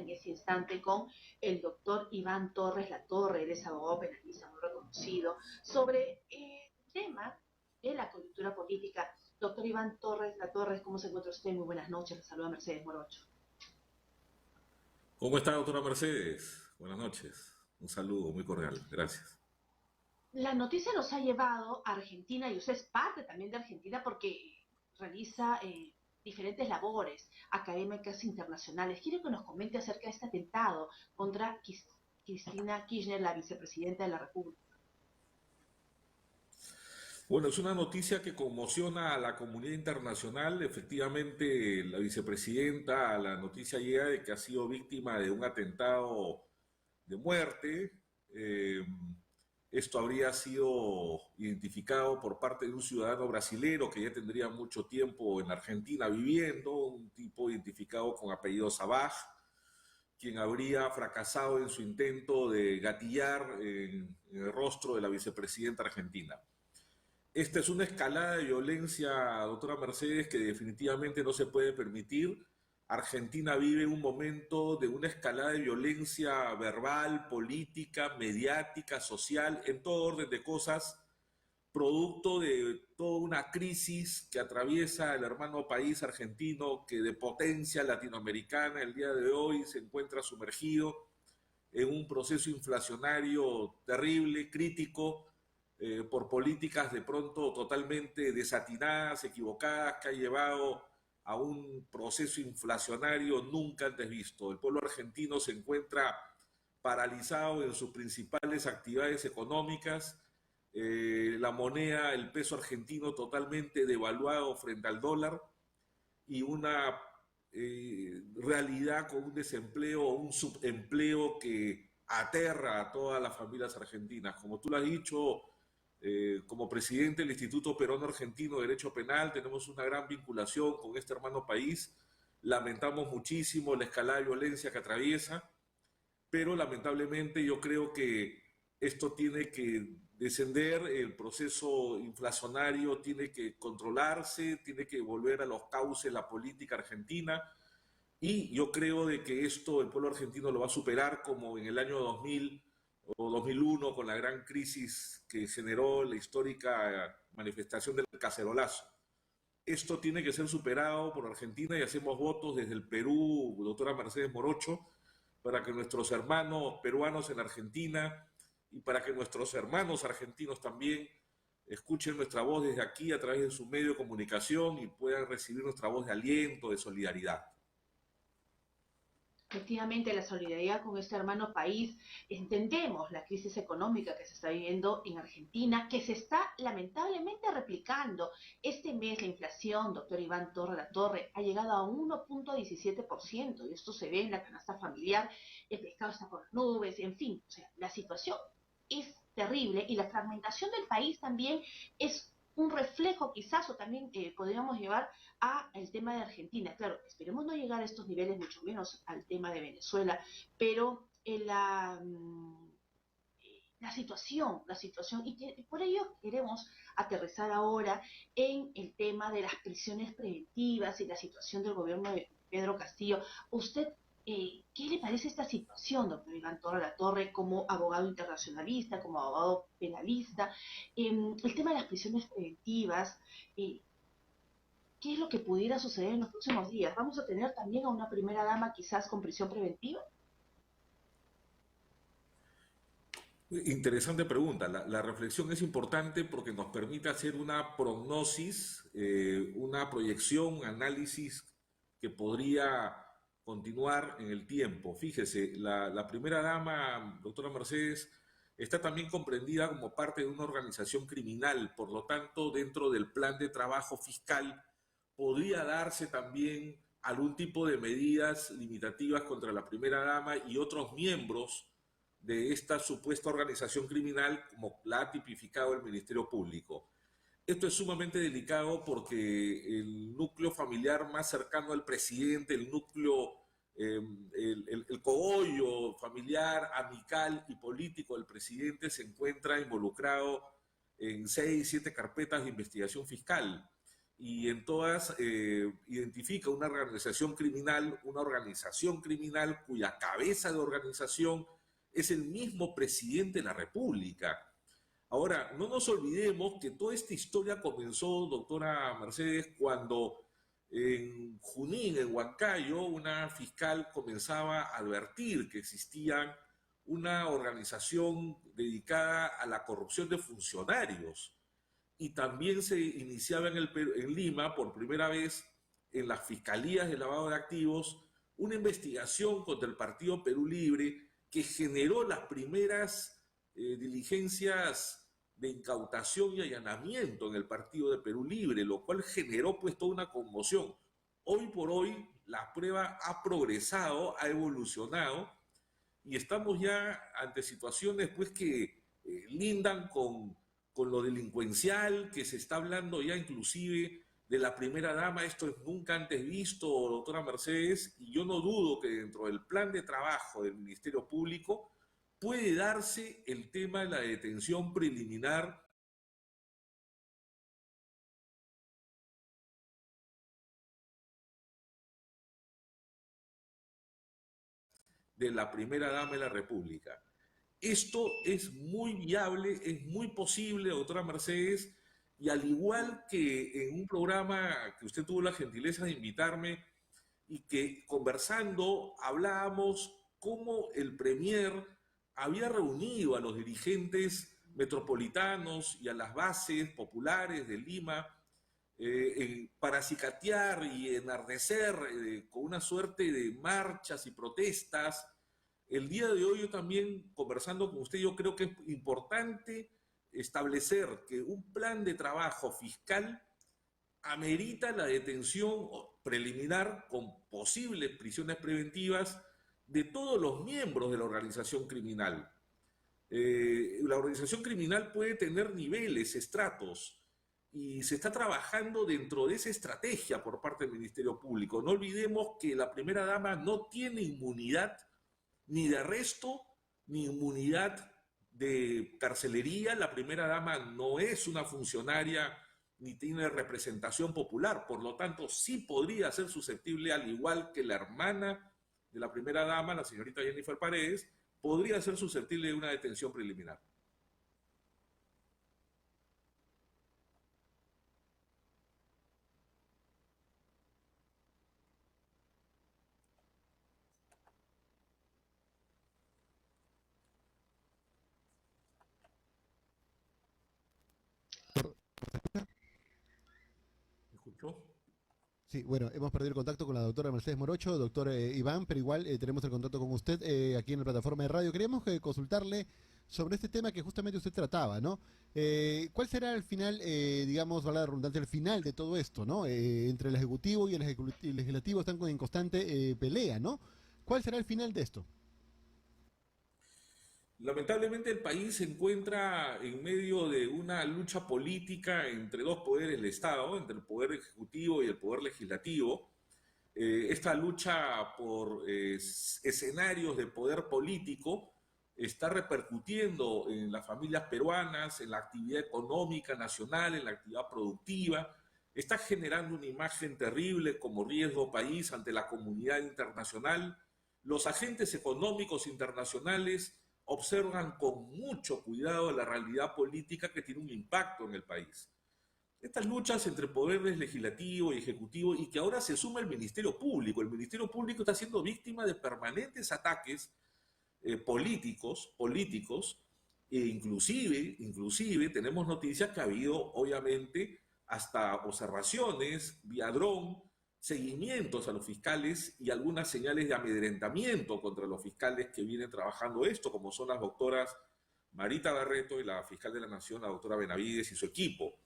en ese instante con el doctor Iván Torres Latorre, él es abogado penalista muy reconocido, sobre el tema de la coyuntura política. Doctor Iván Torres Latorre, ¿cómo se encuentra usted? Muy buenas noches, le saluda Mercedes Morocho. ¿Cómo está, doctora Mercedes? Buenas noches. Un saludo muy cordial. Gracias. La noticia nos ha llevado a Argentina y usted es parte también de Argentina porque realiza diferentes labores académicas internacionales. Quiero que nos comente acerca de este atentado contra Cristina Kirchner, la vicepresidenta de la República. Bueno, es una noticia que conmociona a la comunidad internacional. Efectivamente, la vicepresidenta, la noticia llega de que ha sido víctima de un atentado de muerte. Esto habría sido identificado por parte de un ciudadano brasilero que ya tendría mucho tiempo en Argentina viviendo, un tipo identificado con apellido Sabaj, quien habría fracasado en su intento de gatillar en el rostro de la vicepresidenta argentina. Esta es una escalada de violencia, doctora Mercedes, que definitivamente no se puede permitir. Argentina vive un momento de una escalada de violencia verbal, política, mediática, social, en todo orden de cosas, producto de toda una crisis que atraviesa el hermano país argentino, que de potencia latinoamericana el día de hoy se encuentra sumergido en un proceso inflacionario terrible, crítico, por políticas de pronto totalmente desatinadas, equivocadas, que ha llevado a un proceso inflacionario nunca antes visto. El pueblo argentino se encuentra paralizado en sus principales actividades económicas, la moneda, el peso argentino totalmente devaluado frente al dólar y una realidad con un desempleo o un subempleo que aterra a todas las familias argentinas. Como tú lo has dicho, como presidente del Instituto Peruano Argentino de Derecho Penal, tenemos una gran vinculación con este hermano país. Lamentamos muchísimo la escalada de violencia que atraviesa, pero lamentablemente yo creo que esto tiene que descender, el proceso inflacionario tiene que controlarse, tiene que volver a los cauces la política argentina y yo creo de que esto el pueblo argentino lo va a superar como en el año 2000 o 2001 con la gran crisis que generó la histórica manifestación del cacerolazo. Esto tiene que ser superado por Argentina y hacemos votos desde el Perú, doctora Mercedes Morocho, para que nuestros hermanos peruanos en Argentina y para que nuestros hermanos argentinos también escuchen nuestra voz desde aquí a través de su medio de comunicación y puedan recibir nuestra voz de aliento, de solidaridad. Efectivamente, la solidaridad con este hermano país, entendemos la crisis económica que se está viviendo en Argentina, que se está lamentablemente replicando. Este mes la inflación, doctor Iván Torre La Torre, ha llegado a 1,17%, y esto se ve en la canasta familiar, el pescado está por las nubes, en fin, o sea, la situación es terrible y la fragmentación del país también es un reflejo quizás o también podríamos llevar a el tema de Argentina. Claro, esperemos no llegar a estos niveles, mucho menos al tema de Venezuela, pero la situación, y por ello queremos aterrizar ahora en el tema de las prisiones preventivas y la situación del gobierno de Pedro Castillo. ¿Usted qué le parece esta situación, doctor Iván Torre La Torre, como abogado internacionalista, como abogado penalista? El tema de las prisiones preventivas, eh, ¿qué es lo que pudiera suceder en los próximos días? ¿Vamos a tener también a una primera dama quizás con prisión preventiva? Interesante pregunta. La reflexión es importante porque nos permite hacer una prognosis, una proyección, un análisis que podría continuar en el tiempo. Fíjese, la primera dama, doctora Mercedes, está también comprendida como parte de una organización criminal, por lo tanto, dentro del plan de trabajo fiscal podría darse también algún tipo de medidas limitativas contra la primera dama y otros miembros de esta supuesta organización criminal como la ha tipificado el Ministerio Público. Esto es sumamente delicado porque el núcleo familiar más cercano al presidente, el núcleo, el cogollo familiar, amical y político del presidente se encuentra involucrado en 6, 7 carpetas de investigación fiscal. y en todas identifica una organización criminal cuya cabeza de organización es el mismo presidente de la República. Ahora, no nos olvidemos que toda esta historia comenzó, doctora Mercedes, cuando en Junín, en Huancayo, una fiscal comenzaba a advertir que existía una organización dedicada a la corrupción de funcionarios. Y también se iniciaba en Lima, por primera vez, en las fiscalías de lavado de activos, una investigación contra el Partido Perú Libre que generó las primeras diligencias de incautación y allanamiento en el Partido de Perú Libre, lo cual generó pues toda una conmoción. Hoy por hoy la prueba ha progresado, ha evolucionado y estamos ya ante situaciones pues que lindan con lo delincuencial, que se está hablando ya inclusive de la primera dama. Esto es nunca antes visto, doctora Mercedes, y yo no dudo que dentro del plan de trabajo del Ministerio Público puede darse el tema de la detención preliminar de la primera dama de la República. Esto es muy viable, es muy posible, doctora Mercedes, y al igual que en un programa que usted tuvo la gentileza de invitarme y que conversando hablábamos cómo el Premier había reunido a los dirigentes metropolitanos y a las bases populares de Lima para acicatear y enardecer con una suerte de marchas y protestas. El día de hoy yo también, conversando con usted, yo creo que es importante establecer que un plan de trabajo fiscal amerita la detención preliminar con posibles prisiones preventivas de todos los miembros de la organización criminal. La organización criminal puede tener niveles, estratos, y se está trabajando dentro de esa estrategia por parte del Ministerio Público. No olvidemos que la primera dama no tiene inmunidad ni de arresto, ni inmunidad de carcelería. La primera dama no es una funcionaria ni tiene representación popular, por lo tanto sí podría ser susceptible, al igual que la hermana de la primera dama, la señorita Jennifer Paredes, podría ser susceptible de una detención preliminar. ¿Me escuchó? Sí, bueno, hemos perdido el contacto con la doctora Mercedes Morocho, doctor Iván, pero igual tenemos el contacto con usted aquí en la plataforma de radio. Queríamos consultarle sobre este tema que justamente usted trataba, ¿no? ¿Cuál será al final, digamos, la redundancia, el final de todo esto, ¿no? Entre el Ejecutivo y el Legislativo están en constante pelea, ¿no? ¿Cuál será el final de esto? Lamentablemente el país se encuentra en medio de una lucha política entre dos poderes del Estado, entre el poder ejecutivo y el poder legislativo. Esta lucha por escenarios de poder político está repercutiendo en las familias peruanas, en la actividad económica nacional, en la actividad productiva. Está generando una imagen terrible como riesgo país ante la comunidad internacional. Los agentes económicos internacionales observan con mucho cuidado la realidad política que tiene un impacto en el país. Estas luchas entre poderes legislativo y ejecutivo, y que ahora se suma el Ministerio Público. El Ministerio Público está siendo víctima de permanentes ataques políticos, e inclusive tenemos noticias que ha habido, obviamente, hasta observaciones vía dron, seguimientos a los fiscales y algunas señales de amedrentamiento contra los fiscales que vienen trabajando esto, como son las doctoras Marita Barreto y la fiscal de la Nación, la doctora Benavides y su equipo.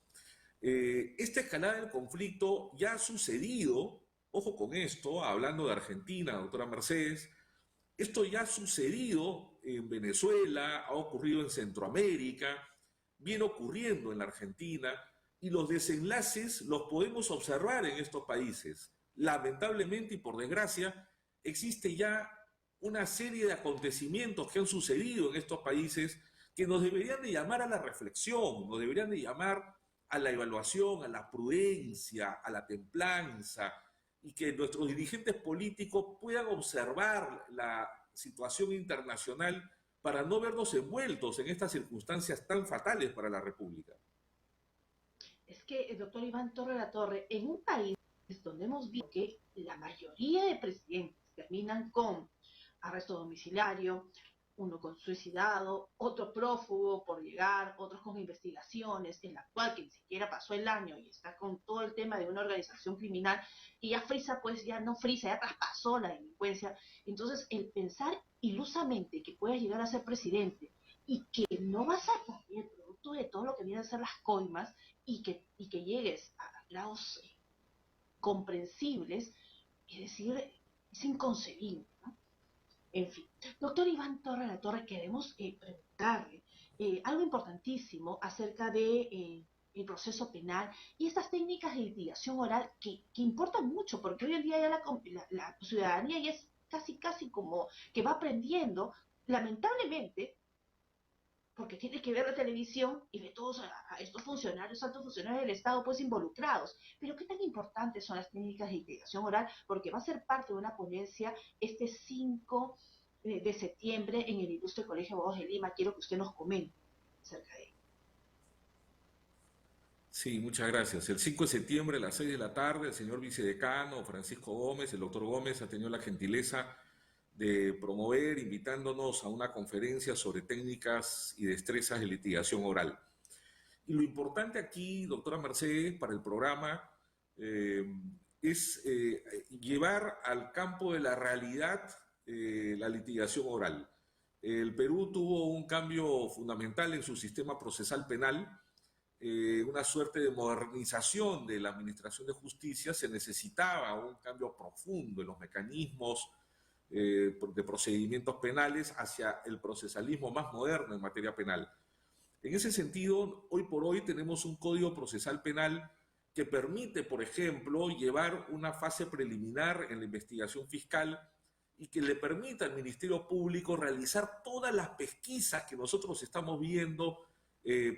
Esta escalada del conflicto ya ha sucedido, ojo con esto, hablando de Argentina, doctora Mercedes, esto ya ha sucedido en Venezuela, ha ocurrido en Centroamérica, viene ocurriendo en la Argentina, y los desenlaces los podemos observar en estos países. Lamentablemente y por desgracia, existe ya una serie de acontecimientos que han sucedido en estos países que nos deberían de llamar a la reflexión, nos deberían de llamar a la evaluación, a la prudencia, a la templanza, y que nuestros dirigentes políticos puedan observar la situación internacional para no vernos envueltos en estas circunstancias tan fatales para la República. Es que el doctor Iván Torre La Torre, en un país donde hemos visto que la mayoría de presidentes terminan con arresto domiciliario, uno con suicidado, otro prófugo por llegar, otros con investigaciones, el actual que ni siquiera pasó el año y está con todo el tema de una organización criminal y ya frisa, pues ya no frisa, ya traspasó la delincuencia. Entonces, el pensar ilusamente que puedas llegar a ser presidente y que no vas a poner producto de todo lo que vienen a ser las coimas y que llegues a grados comprensibles, es decir, es inconcebible, ¿no? En fin, doctor Iván Torre La Torre, queremos preguntarle algo importantísimo acerca de el proceso penal y estas técnicas de litigación oral que importan mucho, porque hoy en día ya la ciudadanía ya es casi como que va aprendiendo, lamentablemente, porque tiene que ver la televisión y ve todos a estos funcionarios, altos funcionarios del Estado, pues involucrados. Pero qué tan importantes son las técnicas de litigación oral, porque va a ser parte de una ponencia este 5 de septiembre en el Ilustre Colegio de Abogados de Lima. Quiero que usted nos comente acerca de ello. Sí, muchas gracias. El 5 de septiembre a las 6 de la tarde, el señor vicedecano Francisco Gómez, el doctor Gómez, ha tenido la gentileza de promover, invitándonos a una conferencia sobre técnicas y destrezas de litigación oral. Y lo importante aquí, doctora Mercedes, para el programa, es llevar al campo de la realidad la litigación oral. El Perú tuvo un cambio fundamental en su sistema procesal penal, una suerte de modernización de la administración de justicia. Se necesitaba un cambio profundo en los mecanismos de procedimientos penales hacia el procesalismo más moderno en materia penal. En ese sentido, hoy por hoy tenemos un código procesal penal que permite, por ejemplo, llevar una fase preliminar en la investigación fiscal y que le permita al Ministerio Público realizar todas las pesquisas que nosotros estamos viendo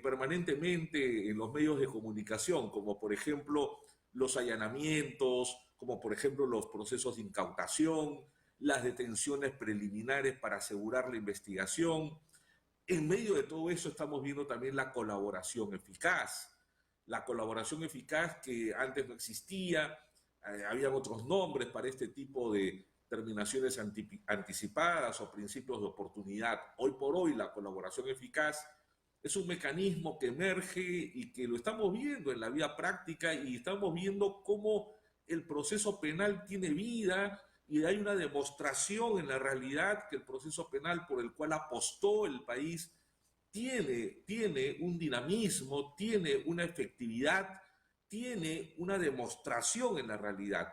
permanentemente en los medios de comunicación, como por ejemplo los allanamientos, como por ejemplo los procesos de incautación, las detenciones preliminares para asegurar la investigación. En medio de todo eso estamos viendo también la colaboración eficaz. La colaboración eficaz que antes no existía, habían otros nombres para este tipo de terminaciones anticipadas o principios de oportunidad. Hoy por hoy la colaboración eficaz es un mecanismo que emerge y que lo estamos viendo en la vida práctica y estamos viendo cómo el proceso penal tiene vida y hay una demostración en la realidad que el proceso penal por el cual apostó el país tiene un dinamismo, tiene una efectividad, tiene una demostración en la realidad.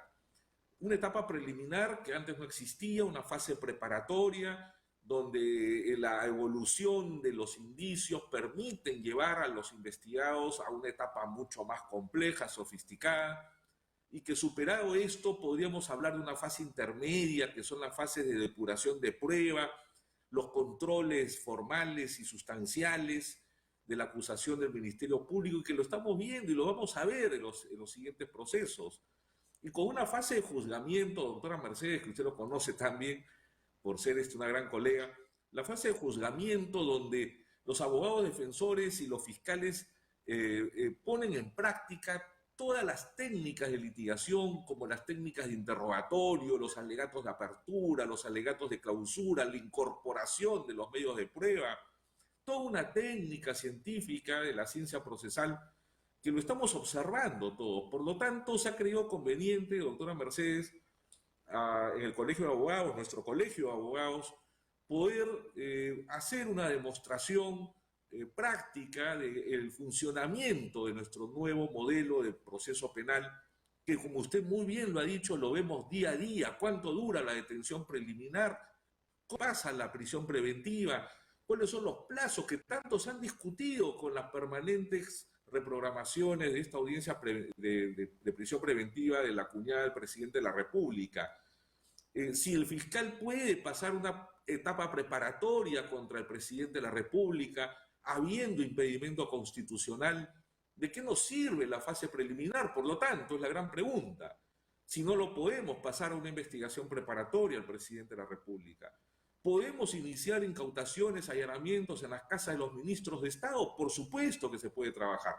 Una etapa preliminar que antes no existía, una fase preparatoria, donde la evolución de los indicios permiten llevar a los investigados a una etapa mucho más compleja, sofisticada, y que superado esto podríamos hablar de una fase intermedia, que son las fases de depuración de prueba, los controles formales y sustanciales de la acusación del Ministerio Público, y que lo estamos viendo y lo vamos a ver en los siguientes procesos. Y con una fase de juzgamiento, doctora Mercedes, que usted lo conoce también por ser una gran colega, la fase de juzgamiento donde los abogados defensores y los fiscales ponen en práctica todas las técnicas de litigación, como las técnicas de interrogatorio, los alegatos de apertura, los alegatos de clausura, la incorporación de los medios de prueba, toda una técnica científica de la ciencia procesal que lo estamos observando todos. Por lo tanto, se ha creído conveniente, doctora Mercedes, en el Colegio de Abogados, nuestro Colegio de Abogados, poder hacer una demostración práctica del funcionamiento de nuestro nuevo modelo de proceso penal, que como usted muy bien lo ha dicho, lo vemos día a día. ¿Cuánto dura la detención preliminar? ¿Cómo pasa la prisión preventiva? ¿Cuáles son los plazos que tanto se han discutido con las permanentes reprogramaciones de esta audiencia de prisión preventiva de la cuñada del presidente de la República? Si el fiscal puede pasar una etapa preparatoria contra el presidente de la República, habiendo impedimento constitucional, ¿De qué nos sirve la fase preliminar? Por lo tanto, es la gran pregunta. Si no lo podemos pasar a una investigación preparatoria al presidente de la República, ¿podemos iniciar incautaciones, allanamientos en las casas de los ministros de Estado? Por supuesto que se puede trabajar.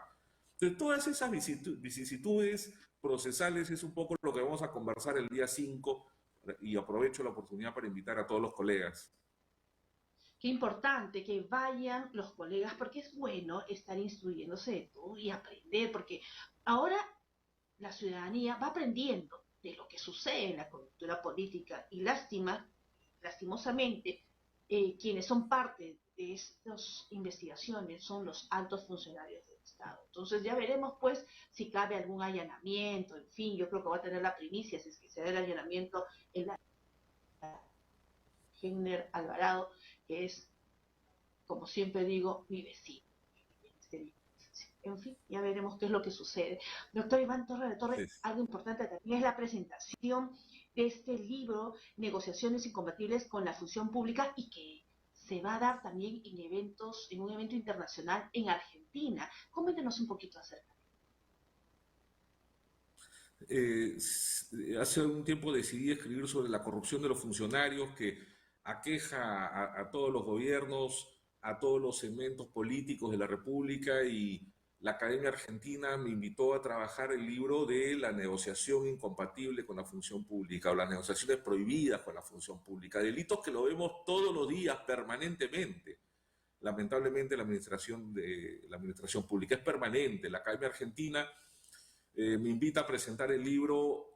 Entonces, todas esas vicisitudes procesales es un poco lo que vamos a conversar el día 5 y aprovecho la oportunidad para invitar a todos los colegas. Qué importante que vayan los colegas, porque es bueno estar instruyéndose de todo y aprender, porque ahora la ciudadanía va aprendiendo de lo que sucede en la coyuntura política y lastimosamente, quienes son parte de estas investigaciones son los altos funcionarios del Estado. Entonces ya veremos pues si cabe algún allanamiento, en fin, yo creo que va a tener la primicia si es que se da el allanamiento en la Heiner Alvarado, que es, como siempre digo, mi vecino. En fin, ya veremos qué es lo que sucede. Doctor Iván Torres de Torre, Sí. algo importante también es la presentación de este libro, Negociaciones Incompatibles con la Función Pública, y que se va a dar también en un evento internacional en Argentina. Coméntenos un poquito acerca. Hace un tiempo decidí escribir sobre la corrupción de los funcionarios que aqueja a todos los gobiernos, a todos los segmentos políticos de la República y la Academia Argentina me invitó a trabajar el libro de la negociación incompatible con la función pública o las negociaciones prohibidas con la función pública, delitos que lo vemos todos los días permanentemente. Lamentablemente la administración pública es permanente. La Academia Argentina me invita a presentar el libro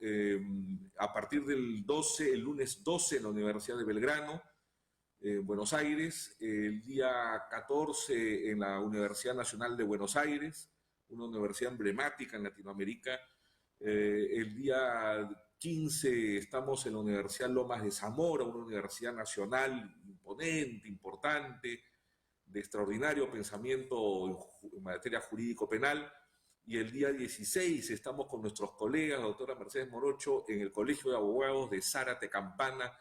a partir del 12, el lunes 12 en la Universidad de Belgrano, Buenos Aires, el día 14 en la Universidad Nacional de Buenos Aires, una universidad emblemática en Latinoamérica, el día 15 estamos en la Universidad Lomas de Zamora, una universidad nacional imponente, importante, de extraordinario pensamiento en materia jurídico-penal, y el día 16 estamos con nuestros colegas, la doctora Mercedes Morocho, en el Colegio de Abogados de Zárate Campana,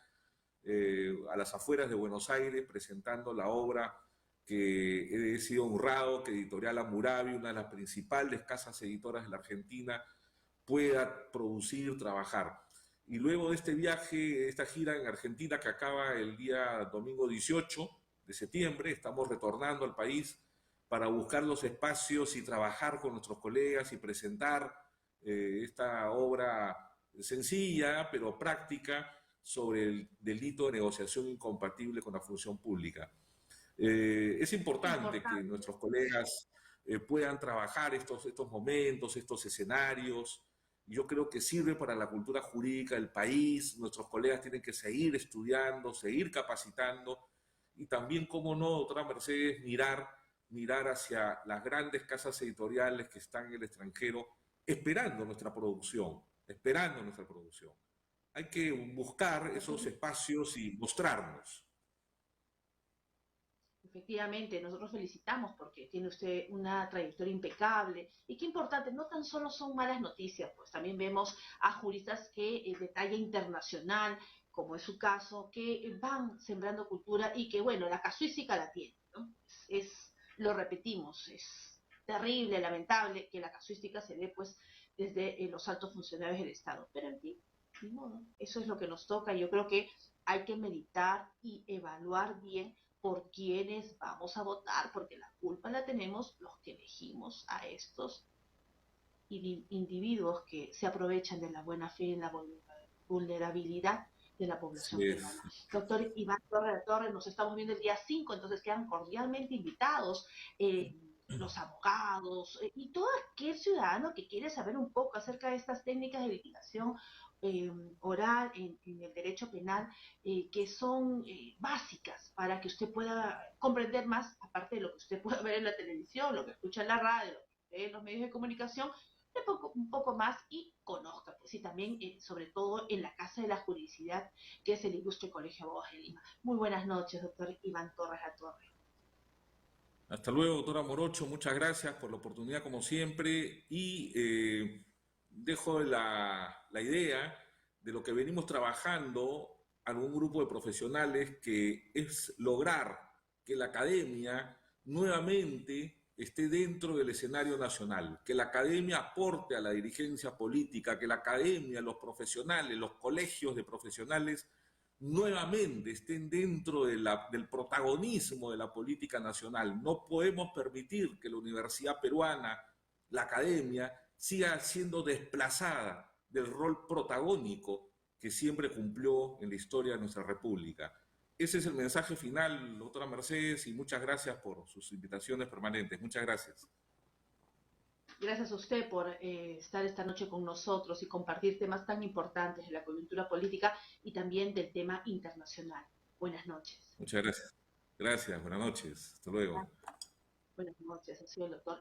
a las afueras de Buenos Aires, presentando la obra que he sido honrado que Editorial Hammurabi, una de las principales casas editoras de la Argentina, pueda producir, trabajar. Y luego de este viaje, esta gira en Argentina que acaba el día domingo 18 de septiembre, estamos retornando al país para buscar los espacios y trabajar con nuestros colegas y presentar esta obra sencilla pero práctica sobre el delito de negociación incompatible con la función pública. Es importante que nuestros colegas puedan trabajar estos momentos, estos escenarios. Yo creo que sirve para la cultura jurídica del país. Nuestros colegas tienen que seguir estudiando, seguir capacitando y también, como no, doctora Mercedes, mirar hacia las grandes casas editoriales que están en el extranjero esperando nuestra producción, esperando nuestra producción. Hay que buscar esos espacios y mostrarnos. Efectivamente, nosotros felicitamos porque tiene usted una trayectoria impecable y qué importante, no tan solo son malas noticias, pues también vemos a juristas que de talla internacional, como es su caso, que van sembrando cultura y que, bueno, la casuística la tiene, ¿no? Lo repetimos, es terrible, lamentable que la casuística se dé pues desde los altos funcionarios del Estado, pero en fin, ni modo, eso es lo que nos toca. Yo creo que hay que meditar y evaluar bien por quiénes vamos a votar, porque la culpa la tenemos los que elegimos a estos individuos que se aprovechan de la buena fe y la vulnerabilidad de la población Sí. peruana. Doctor Iván Torres, nos estamos viendo el día 5, entonces quedan cordialmente invitados los abogados y todo aquel ciudadano que quiere saber un poco acerca de estas técnicas de litigación oral en el derecho penal que son básicas para que usted pueda comprender más, aparte de lo que usted pueda ver en la televisión, lo que escucha en la radio, lo que ve en los medios de comunicación, un poco más y conozca, pues, y también, sobre todo, en la Casa de la Juridicidad, que es el Ilustre Colegio de Abogados de Lima. Muy buenas noches, doctor Iván Torres La Torre. Hasta luego, doctora Morocho. Muchas gracias por la oportunidad, como siempre, y dejo la idea de lo que venimos trabajando algún grupo de profesionales, que es lograr que la academia nuevamente esté dentro del escenario nacional, que la academia aporte a la dirigencia política, que la academia, los profesionales, los colegios de profesionales nuevamente estén dentro del protagonismo de la política nacional. No podemos permitir que la universidad peruana, la academia, siga siendo desplazada del rol protagónico que siempre cumplió en la historia de nuestra república. Ese es el mensaje final, doctora Mercedes, y muchas gracias por sus invitaciones permanentes. Muchas gracias. Gracias a usted por estar esta noche con nosotros y compartir temas tan importantes de la coyuntura política y también del tema internacional. Buenas noches. Muchas gracias. Gracias, buenas noches. Hasta luego. Buenas noches, ha sido el doctor